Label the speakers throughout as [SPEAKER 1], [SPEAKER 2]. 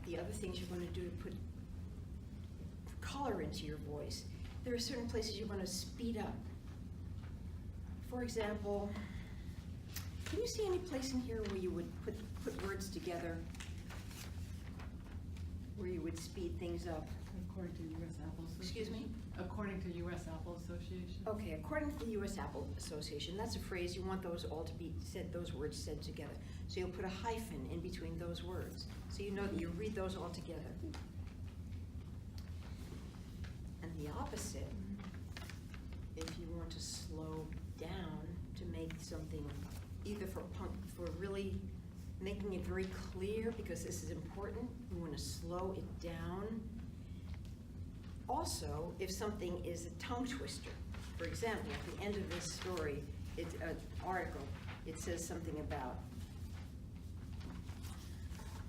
[SPEAKER 1] the other things you want to do to put color into your voice. There are certain places you want to speed up. For example, can you see any place in here where you would put words together, where you would speed things up?
[SPEAKER 2] According to U.S. Apple Association.
[SPEAKER 1] Excuse me?
[SPEAKER 2] According to U.S. Apple Association.
[SPEAKER 1] Okay, according to the U.S. Apple Association, that's a phrase, you want those all to be said, those words said together. So you'll put a hyphen in between those words, so you know that you read those all together. And the opposite, if you want to slow down to make something, either for really making it very clear, because this is important, you want to slow it down. Also, if something is a tongue twister, for example, at the end of this story, it's an article, it says something about,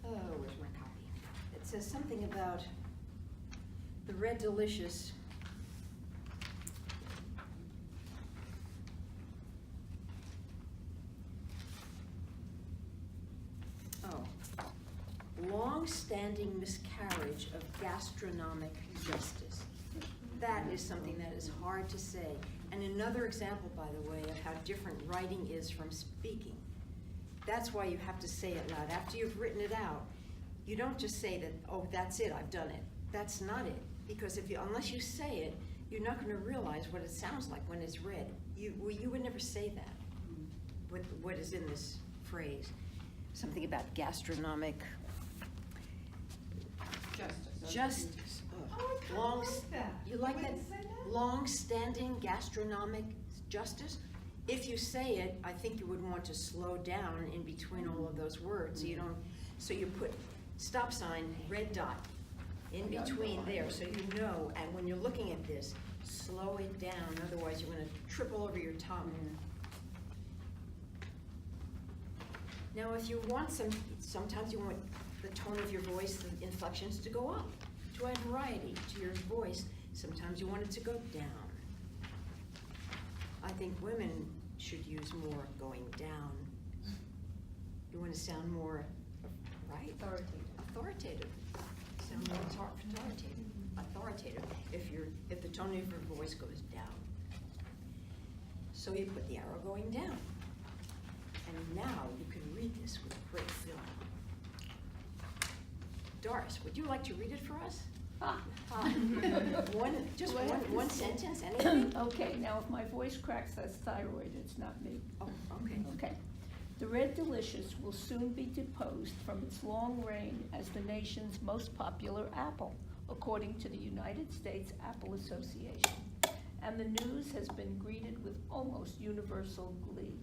[SPEAKER 1] oh, where's my copy? It says something about the Red Delicious. Oh, long-standing miscarriage of gastronomic justice. That is something that is hard to say. And another example, by the way, of how different writing is from speaking. That's why you have to say it loud. After you've written it out, you don't just say that, oh, that's it, I've done it. That's not it. Because unless you say it, you're not going to realize what it sounds like when it's read. You would never say that, what is in this phrase. Something about gastronomic justice.
[SPEAKER 3] Oh, I like that.
[SPEAKER 1] You like
[SPEAKER 3] You
[SPEAKER 1] that?
[SPEAKER 3] wouldn't say that?
[SPEAKER 1] Long-standing gastronomic justice? If you say it, I think you would want to slow down in between all of those words. So you put stop sign, red dot in between there, so you know, and when you're looking at this, slow it down, otherwise you're going to triple over your tongue. Now, if you want sometimes you want the tone of your voice, the inflections to go up, to add variety to your voice. Sometimes you want it to go down. I think women should use more going down. You want to sound more, right? Authoritative. Sound more authoritative. If the tone of your voice goes down. So you put the arrow going down. And now you can read this with great film. Doris, would you like to read it for us? One sentence, anything?
[SPEAKER 4] Okay, now if my voice cracks, that's thyroid, it's not me.
[SPEAKER 1] Oh, okay.
[SPEAKER 4] Okay. The Red Delicious will soon be deposed from its long reign as the nation's most popular apple, according to the United States Apple Association. And the news has been greeted with almost universal glee.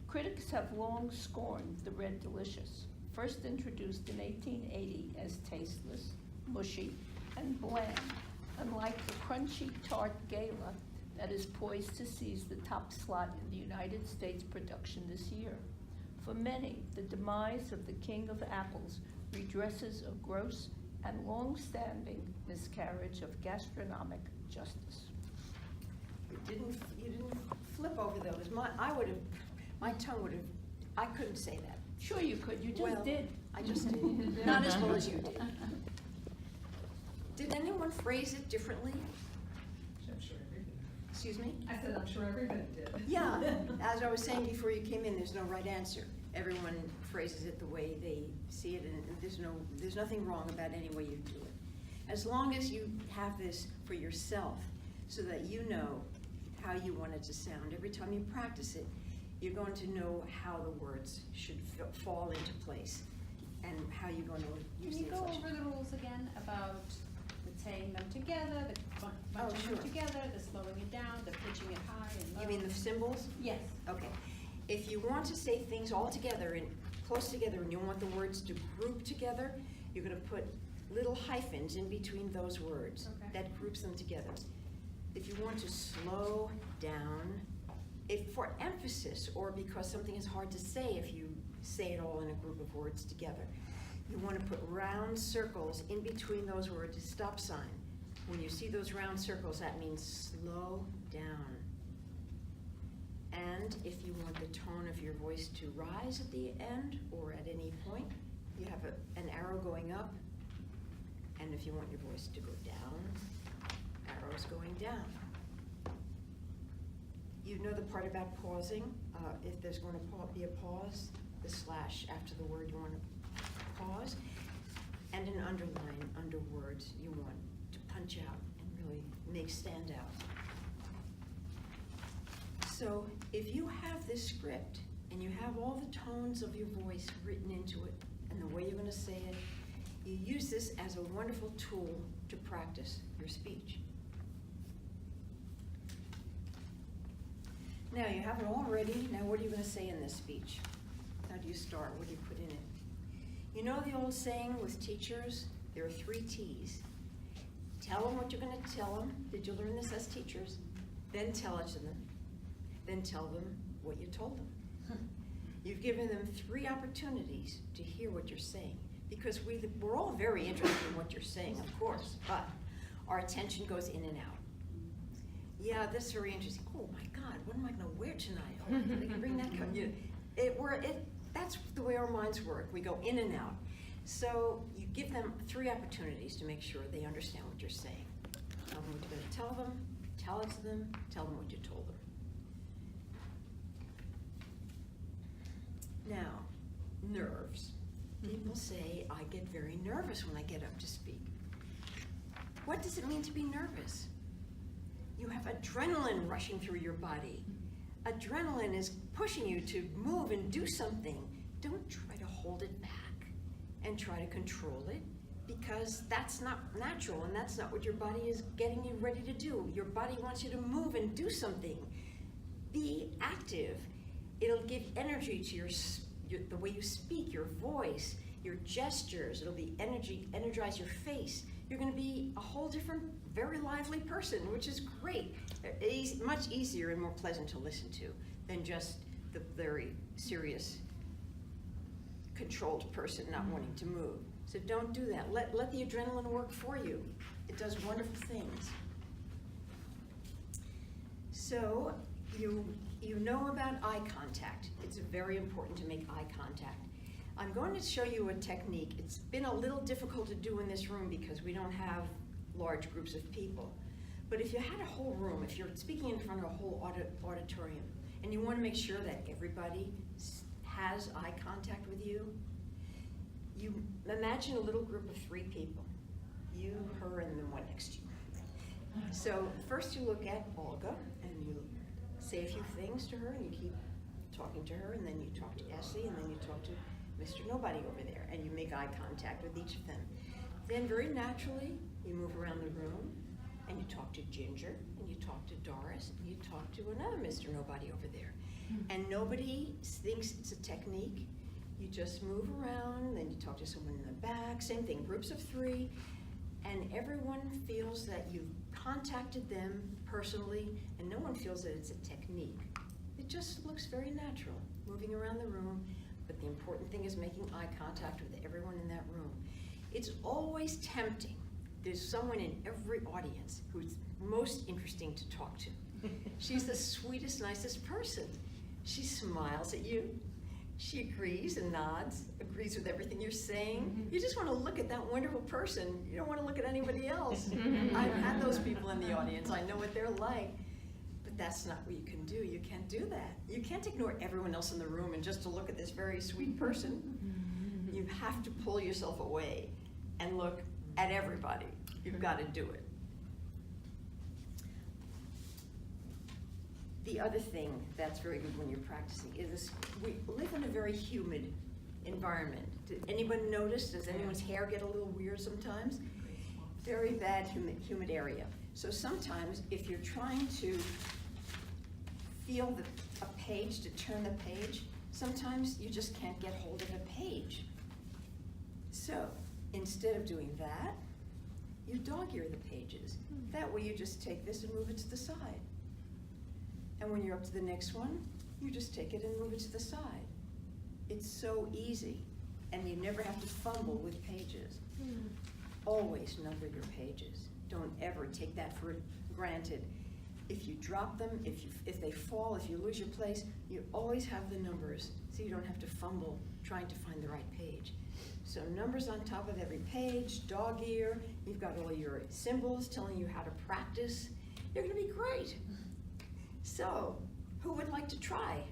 [SPEAKER 4] Critics have long scorned the Red Delicious, first introduced in 1880 as tasteless, mushy, and bland, unlike the crunchy tart Gala that is poised to seize the top slot in the United States production this year. For many, the demise of the king of apples redresses a gross and long-standing miscarriage of gastronomic justice.
[SPEAKER 1] You didn't flip over those. My tongue would have, I couldn't say that.
[SPEAKER 4] Sure you could, you just
[SPEAKER 1] Well,
[SPEAKER 4] did.
[SPEAKER 1] I just did. Not as well as you did. Did anyone phrase it differently?
[SPEAKER 3] I'm sure everybody did.
[SPEAKER 1] Excuse me?
[SPEAKER 3] I said, I'm sure everybody did.
[SPEAKER 1] Yeah, as I was saying before you came in, there's no right answer. Everyone phrases it the way they see it, and there's nothing wrong about any way you do it. As long as you have this for yourself, so that you know how you want it to sound. Every time you practice it, you're going to know how the words should fall into place, and how you're going to use
[SPEAKER 5] Can
[SPEAKER 1] the
[SPEAKER 5] you go
[SPEAKER 1] inflection.
[SPEAKER 5] over the rules again about the saying them together, the bunching
[SPEAKER 1] sure.
[SPEAKER 5] them together, the slowing it down, the pitching it high and low?
[SPEAKER 1] You mean the symbols?
[SPEAKER 5] Yes.
[SPEAKER 1] Okay. If you want to say things all together and close together, and you want the words to group together, you're going to put little hyphens in between those words.
[SPEAKER 5] Okay.
[SPEAKER 1] That groups them together. If you want to slow down, if for emphasis or because something is hard to say if you say it all in a group of words together, you want to put round circles in between those words, a stop sign. When you see those round circles, that means slow down. And if you want the tone of your voice to rise at the end or at any point, you have an arrow going up. And if you want your voice to go down, arrows going down. You know the part about pausing? If there's going to be a pause, the slash after the word you want to pause, and an underline under words you want to punch out and really make stand out. So if you have this script and you have all the tones of your voice written into it and the way you're going to say it, you use this as a wonderful tool to practice your speech. Now you have it all ready. Now what are you going to say in this speech? How do you start? What do you put in it? You know the old saying with teachers? There are 3 T's. Tell them what you're going to tell them. Did you learn this as teachers? Then tell it to them. Then tell them what you told them. You've given them 3 opportunities to hear what you're saying, because we're all very interested in what you're saying, of course, but our attention goes in and out. Yeah, that's very interesting. Oh my God, what am I going to wear tonight? Oh, I can bring that coat. That's the way our minds work. We go in and out. So you give them 3 opportunities to make sure they understand what you're saying. Tell them what you're going to tell them, tell it to them, tell them what you told them. Now, nerves. People say, I get very nervous when I get up to speak. What does it mean to be nervous? You have adrenaline rushing through your body. Adrenaline is pushing you to move and do something. Don't try to hold it back and try to control it, because that's not natural and that's not what your body is getting you ready to do. Your body wants you to move and do something. Be active. It'll give energy to the way you speak, your voice, your gestures. It'll be energize your face. You're going to be a whole different, very lively person, which is great. Much easier and more pleasant to listen to than just the very serious, controlled person not wanting to move. So don't do that. Let the adrenaline work for you. It does wonderful things. So you know about eye contact. It's very important to make eye contact. I'm going to show you a technique. It's been a little difficult to do in this room because we don't have large groups of people. But if you had a whole room, if you're speaking in front of a whole auditorium, and you want to make sure that everybody has eye contact with you, you imagine a little group of 3 people. You, her, and the one next to you. So first you look at Olga, and you say a few things to her, and you keep talking to her, and then you talk to Essie, and then you talk to Mr. Nobody over there, and you make eye contact with each of them. Then very naturally, you move around the room, and you talk to Ginger, and you talk to Doris, and you talk to another Mr. Nobody over there. And nobody thinks it's a technique. You just move around, then you talk to someone in the back, same thing, groups of 3, and everyone feels that you've contacted them personally, and no one feels that it's a technique. It just looks very natural, moving around the room, but the important thing is making eye contact with everyone in that room. It's always tempting. There's someone in every audience who's most interesting to talk to. She's the sweetest, nicest person. She smiles at you. She agrees and nods, agrees with everything you're saying. You just want to look at that wonderful person. You don't want to look at anybody else. I've had those people in the audience. I know what they're like. But that's not what you can do. You can't do that. You can't ignore everyone else in the room and just to look at this very sweet person. You have to pull yourself away and look at everybody. You've got to do it. The other thing that's very good when you're practicing is we live in a very humid environment. Did anyone notice? Does anyone's hair get a little weird sometimes? Very bad humid area. So sometimes if you're trying to feel a page, to turn the page, sometimes you just can't get hold of a page. So instead of doing that, you dog-ear the pages. That way you just take this and move it to the side. And when you're up to the next one, you just take it and move it to the side. It's so easy, and you never have to fumble with pages. Always number your pages. Don't ever take that for granted. If you drop them, if they fall, if you lose your place, you always have the numbers, so you don't have to fumble trying to find the right page. So numbers on top of every page, dog ear, you've got all your symbols telling you how to practice. You're gonna be great. So, who would like to try?